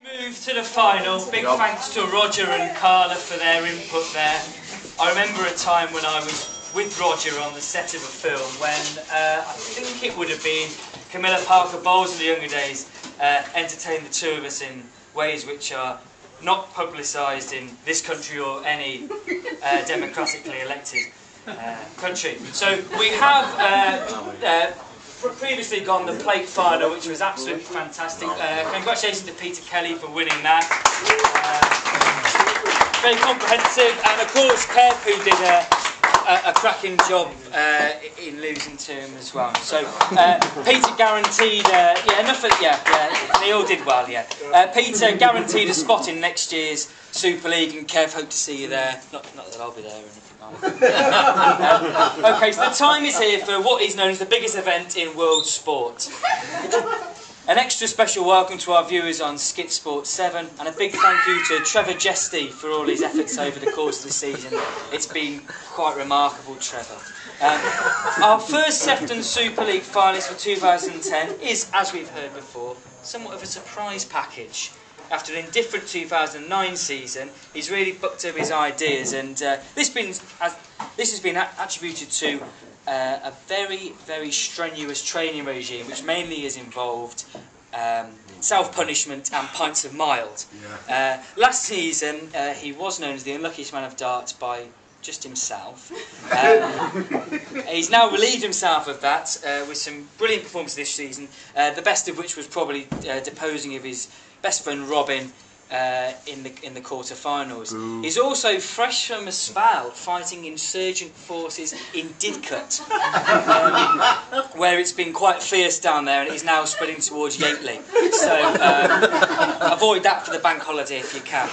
Move to the final. Big thanks to Roger and Carla for their input there. I remember a time when I was with Roger on the set of a film when I think it would have been Camilla Parker Bowles in the younger days entertained the two of us in ways which are not publicised in this country or any democratically elected country. So we have previously gone the plate final, which was absolutely fantastic. Congratulations to Peter Kelly for winning that. Very comprehensive, and of course Kev, who did a cracking job in losing to him as well. So Peter guaranteed, they all did well, yeah. Peter guaranteed a spot in next year's Super League, and Kev, hope to see you there. Not that I'll be there or anything like that. Okay, so the time is here for what is known as the biggest event in world sport. An extra special welcome to our viewers on Skit Sport 7, and a big thank you to Trevor Jesty for all his efforts over the course of the season. It's been quite remarkable, Trevor. Our first Sefton Super League finalist for 2010 is, as we've heard before, somewhat of a surprise package. After an indifferent 2009 season, he's really bucked up his ideas, and this has been attributed to a very, very strenuous training regime, which mainly has involved self-punishment and pints of mild. Yeah. Last season, he was known as the unluckiest man of darts by just himself. He's now relieved himself of that with some brilliant performances this season, the best of which was probably deposing of his best friend Robin in the quarter-finals. He's also fresh from a spell fighting insurgent forces in Didcot, where it's been quite fierce down there, and he's now spreading towards Yateley. So avoid that for the bank holiday if you can.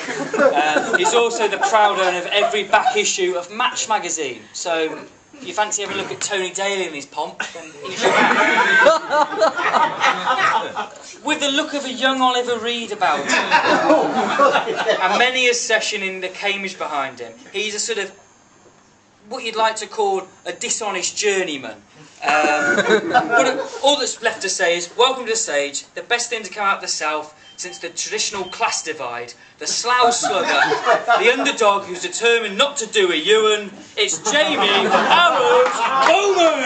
He's also the proud owner of every back issue of Match magazine. So if you fancy having a look at Tony Daly in his pomp, then he's your man. With the look of a young Oliver Reed about him, and many a session in the Cambridge behind him, he's a sort of what you'd like to call a dishonest journeyman. All that's left to say is, welcome to the stage, the best thing to come out of the South since the traditional class divide, the slough slugger, the underdog who's determined not to do a Ewan. It's Jamie Harold Bowman!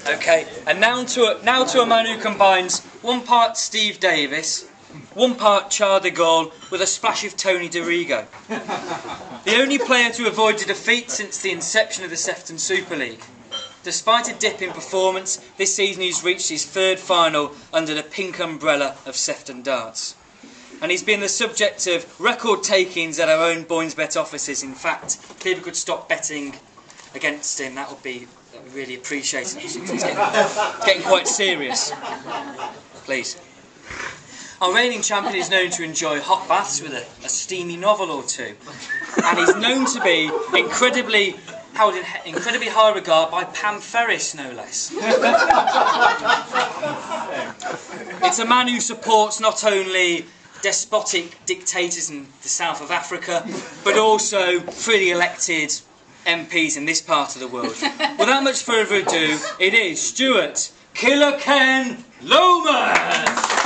Okay, and now to a man who combines one part Steve Davis, one part Charles de Gaulle with a splash of Tony DeRigo. The only player to avoid a defeat since the inception of the Sefton Super League. Despite a dip in performance, this season he's reached his third final under the pink umbrella of Sefton Darts. And he's been the subject of record takings at our own Boynesbet offices. In fact, if people could stop betting against him, that would be really appreciated. He's getting quite serious. Please. Our reigning champion is known to enjoy hot baths with a steamy novel or two, and he's known to be incredibly high regard by Pam Ferris, no less. It's a man who supports not only despotic dictators in the south of Africa, but also freely elected MPs in this part of the world. Without much further ado, it is Stuart Killer Ken Lomas!